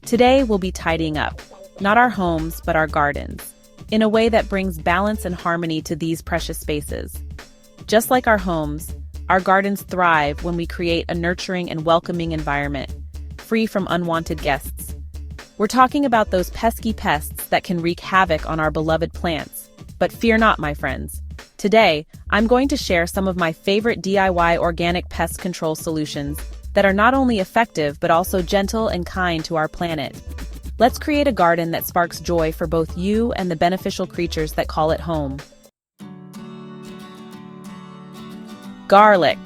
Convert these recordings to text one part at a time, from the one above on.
Today we'll be tidying up, not our homes, but our gardens, in a way that brings balance and harmony to these precious spaces. Just like our homes, our gardens thrive when we create a nurturing and welcoming environment, free from unwanted guests. We're talking about those pesky pests that can wreak havoc on our beloved plants. But fear not, my friends. Today, I'm going to share some of my favorite DIY organic pest control solutions that are not only effective but also gentle and kind to our planet. Let's create a garden that sparks joy for both you and the beneficial creatures that call it home. Garlic.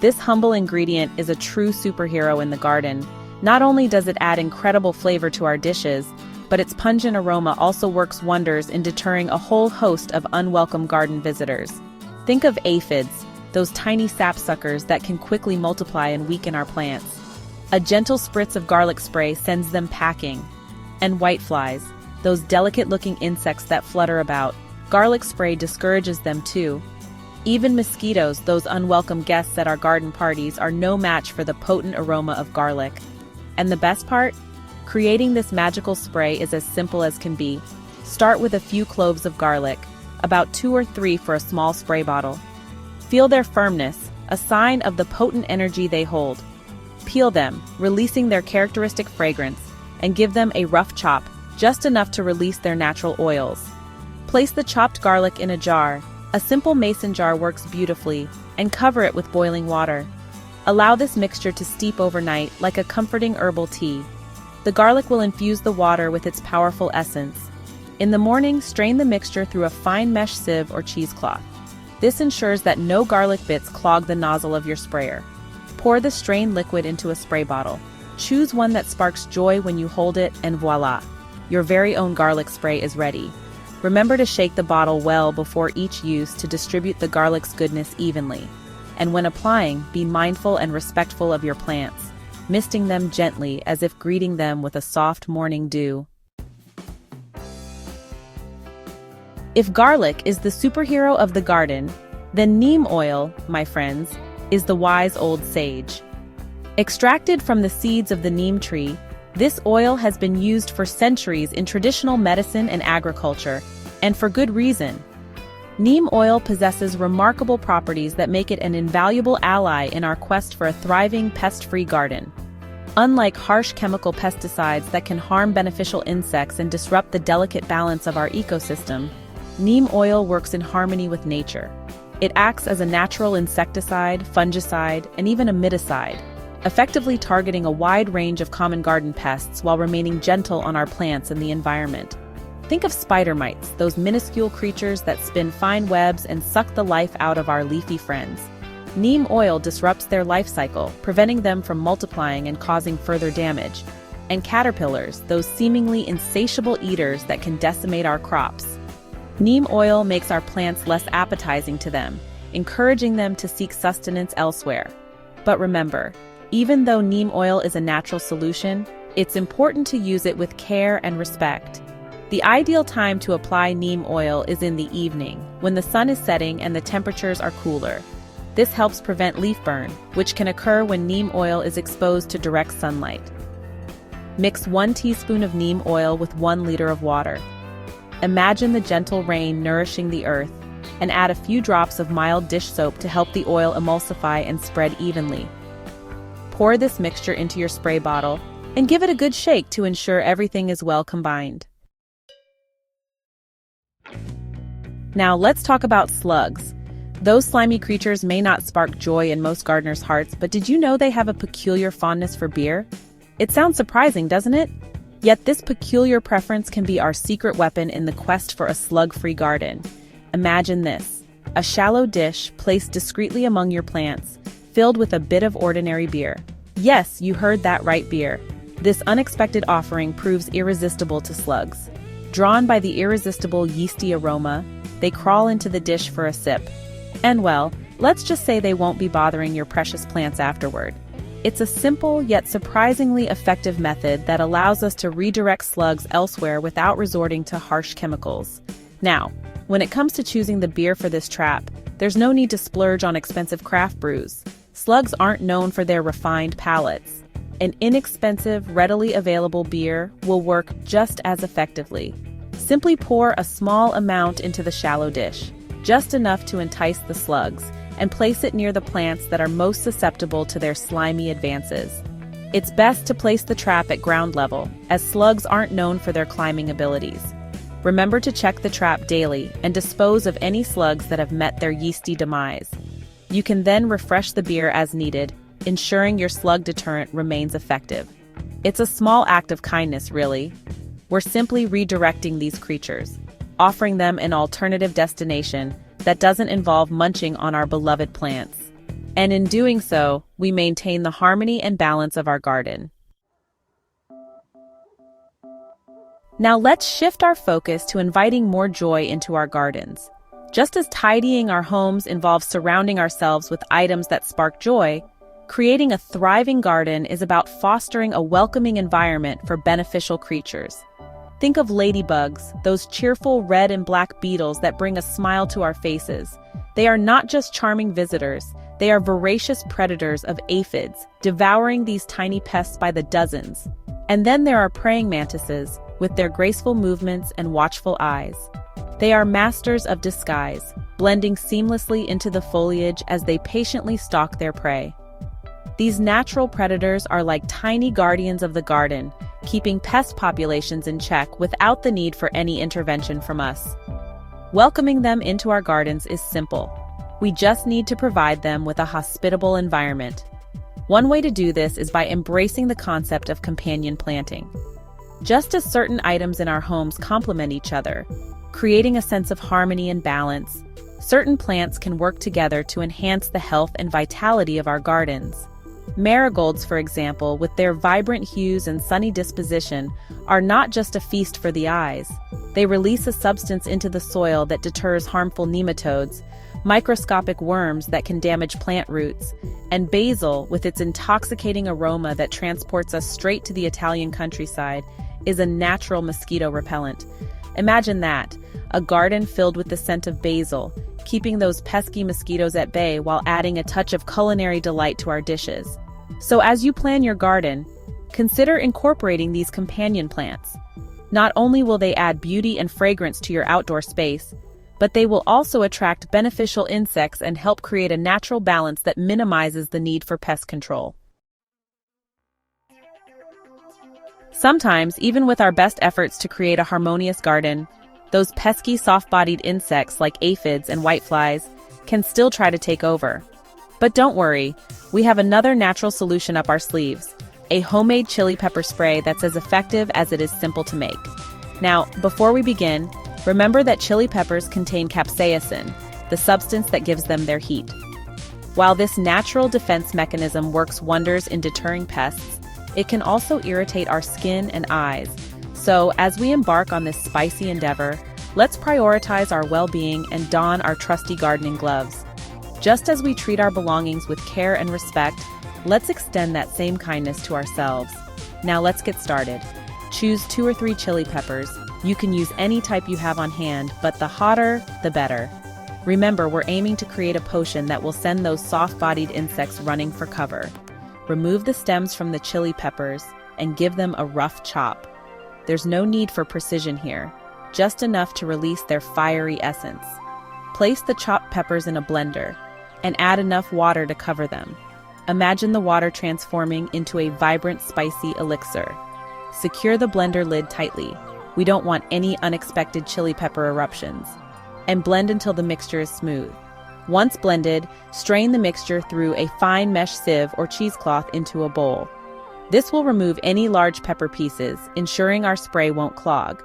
This humble ingredient is a true superhero in the garden. Not only does it add incredible flavor to our dishes, but its pungent aroma also works wonders in deterring a whole host of unwelcome garden visitors. Think of aphids, those tiny sapsuckers that can quickly multiply and weaken our plants. A gentle spritz of garlic spray sends them packing. And whiteflies, those delicate-looking insects that flutter about, garlic spray discourages them too. Even mosquitoes, those unwelcome guests at our garden parties, are no match for the potent aroma of garlic. And the best part? Creating this magical spray is as simple as can be. Start with a few cloves of garlic, about 2 or 3 for a small spray bottle. Feel their firmness, a sign of the potent energy they hold. Peel them, releasing their characteristic fragrance, and give them a rough chop, just enough to release their natural oils. Place the chopped garlic in a jar. A simple mason jar works beautifully, and cover it with boiling water. Allow this mixture to steep overnight like a comforting herbal tea. The garlic will infuse the water with its powerful essence. In the morning, strain the mixture through a fine mesh sieve or cheesecloth. This ensures that no garlic bits clog the nozzle of your sprayer. Pour the strained liquid into a spray bottle. Choose one that sparks joy when you hold it, and voila! Your very own garlic spray is ready. Remember to shake the bottle well before each use to distribute the garlic's goodness evenly. And when applying, be mindful and respectful of your plants, misting them gently as if greeting them with a soft morning dew. If garlic is the superhero of the garden, then neem oil, my friends, is the wise old sage. Extracted from the seeds of the neem tree, this oil has been used for centuries in traditional medicine and agriculture, and for good reason. Neem oil possesses remarkable properties that make it an invaluable ally in our quest for a thriving pest-free garden. Unlike harsh chemical pesticides that can harm beneficial insects and disrupt the delicate balance of our ecosystem, neem oil works in harmony with nature. It acts as a natural insecticide, fungicide, and even a miticide, effectively targeting a wide range of common garden pests while remaining gentle on our plants and the environment. Think of spider mites, those minuscule creatures that spin fine webs and suck the life out of our leafy friends. Neem oil disrupts their life cycle, preventing them from multiplying and causing further damage. And caterpillars, those seemingly insatiable eaters that can decimate our crops. Neem oil makes our plants less appetizing to them, encouraging them to seek sustenance elsewhere. But remember, even though neem oil is a natural solution, it's important to use it with care and respect. The ideal time to apply neem oil is in the evening, when the sun is setting and the temperatures are cooler. This helps prevent leaf burn, which can occur when neem oil is exposed to direct sunlight. Mix 1 teaspoon of neem oil with 1 liter of water. Imagine the gentle rain nourishing the earth, and add a few drops of mild dish soap to help the oil emulsify and spread evenly. Pour this mixture into your spray bottle and give it a good shake to ensure everything is well combined. Now let's talk about slugs. Those slimy creatures may not spark joy in most gardeners' hearts, but did you know they have a peculiar fondness for beer? It sounds surprising, doesn't it? Yet this peculiar preference can be our secret weapon in the quest for a slug-free garden. Imagine this: a shallow dish placed discreetly among your plants, filled with a bit of ordinary beer. Yes, you heard that right, beer. This unexpected offering proves irresistible to slugs. Drawn by the irresistible yeasty aroma, they crawl into the dish for a sip. And well, let's just say they won't be bothering your precious plants afterward. It's a simple yet surprisingly effective method that allows us to redirect slugs elsewhere without resorting to harsh chemicals. Now, when it comes to choosing the beer for this trap, there's no need to splurge on expensive craft brews. Slugs aren't known for their refined palates. An inexpensive, readily available beer will work just as effectively. Simply pour a small amount into the shallow dish, just enough to entice the slugs, and place it near the plants that are most susceptible to their slimy advances. It's best to place the trap at ground level, as slugs aren't known for their climbing abilities. Remember to check the trap daily and dispose of any slugs that have met their yeasty demise. You can then refresh the beer as needed, ensuring your slug deterrent remains effective. It's a small act of kindness, really. We're simply redirecting these creatures, offering them an alternative destination that doesn't involve munching on our beloved plants. And in doing so, we maintain the harmony and balance of our garden. Now let's shift our focus to inviting more joy into our gardens. Just as tidying our homes involves surrounding ourselves with items that spark joy, creating a thriving garden is about fostering a welcoming environment for beneficial creatures. Think of ladybugs, those cheerful red and black beetles that bring a smile to our faces. They are not just charming visitors, they are voracious predators of aphids, devouring these tiny pests by the dozens. And then there are praying mantises, with their graceful movements and watchful eyes. They are masters of disguise, blending seamlessly into the foliage as they patiently stalk their prey. These natural predators are like tiny guardians of the garden, keeping pest populations in check without the need for any intervention from us. Welcoming them into our gardens is simple. We just need to provide them with a hospitable environment. One way to do this is by embracing the concept of companion planting. Just as certain items in our homes complement each other, creating a sense of harmony and balance, certain plants can work together to enhance the health and vitality of our gardens. Marigolds, for example, with their vibrant hues and sunny disposition, are not just a feast for the eyes. They release a substance into the soil that deters harmful nematodes, microscopic worms that can damage plant roots, and basil, with its intoxicating aroma that transports us straight to the Italian countryside, is a natural mosquito repellent. Imagine that, a garden filled with the scent of basil, keeping those pesky mosquitoes at bay while adding a touch of culinary delight to our dishes. So as you plan your garden, consider incorporating these companion plants. Not only will they add beauty and fragrance to your outdoor space, but they will also attract beneficial insects and help create a natural balance that minimizes the need for pest control. Sometimes, even with our best efforts to create a harmonious garden, those pesky soft-bodied insects like aphids and whiteflies can still try to take over. But don't worry, we have another natural solution up our sleeves, a homemade chili pepper spray that's as effective as it is simple to make. Now, before we begin, remember that chili peppers contain capsaicin, the substance that gives them their heat. While this natural defense mechanism works wonders in deterring pests, it can also irritate our skin and eyes. So, as we embark on this spicy endeavor, let's prioritize our well-being and don our trusty gardening gloves. Just as we treat our belongings with care and respect, let's extend that same kindness to ourselves. Now let's get started. Choose 2 or 3 chili peppers. You can use any type you have on hand, but the hotter, the better. Remember, we're aiming to create a potion that will send those soft-bodied insects running for cover. Remove the stems from the chili peppers and give them a rough chop. There's no need for precision here, just enough to release their fiery essence. Place the chopped peppers in a blender and add enough water to cover them. Imagine the water transforming into a vibrant, spicy elixir. Secure the blender lid tightly. We don't want any unexpected chili pepper eruptions. And blend until the mixture is smooth. Once blended, strain the mixture through a fine mesh sieve or cheesecloth into a bowl. This will remove any large pepper pieces, ensuring our spray won't clog.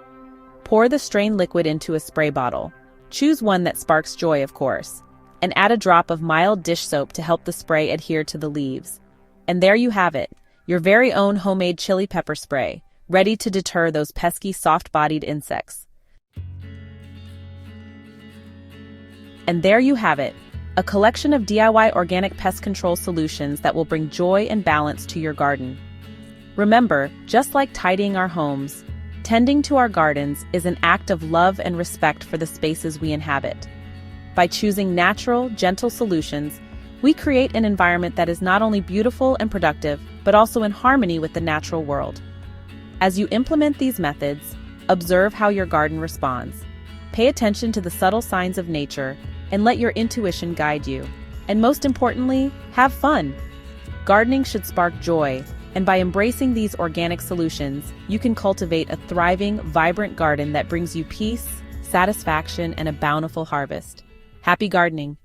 Pour the strained liquid into a spray bottle. Choose one that sparks joy, of course, and add a drop of mild dish soap to help the spray adhere to the leaves. And there you have it, your very own homemade chili pepper spray, ready to deter those pesky soft-bodied insects. And there you have it, a collection of DIY organic pest control solutions that will bring joy and balance to your garden. Remember, just like tidying our homes, tending to our gardens is an act of love and respect for the spaces we inhabit. By choosing natural, gentle solutions, we create an environment that is not only beautiful and productive, but also in harmony with the natural world. As you implement these methods, observe how your garden responds. Pay attention to the subtle signs of nature and let your intuition guide you. And most importantly, have fun. Gardening should spark joy, and by embracing these organic solutions, you can cultivate a thriving, vibrant garden that brings you peace, satisfaction, and a bountiful harvest. Happy gardening!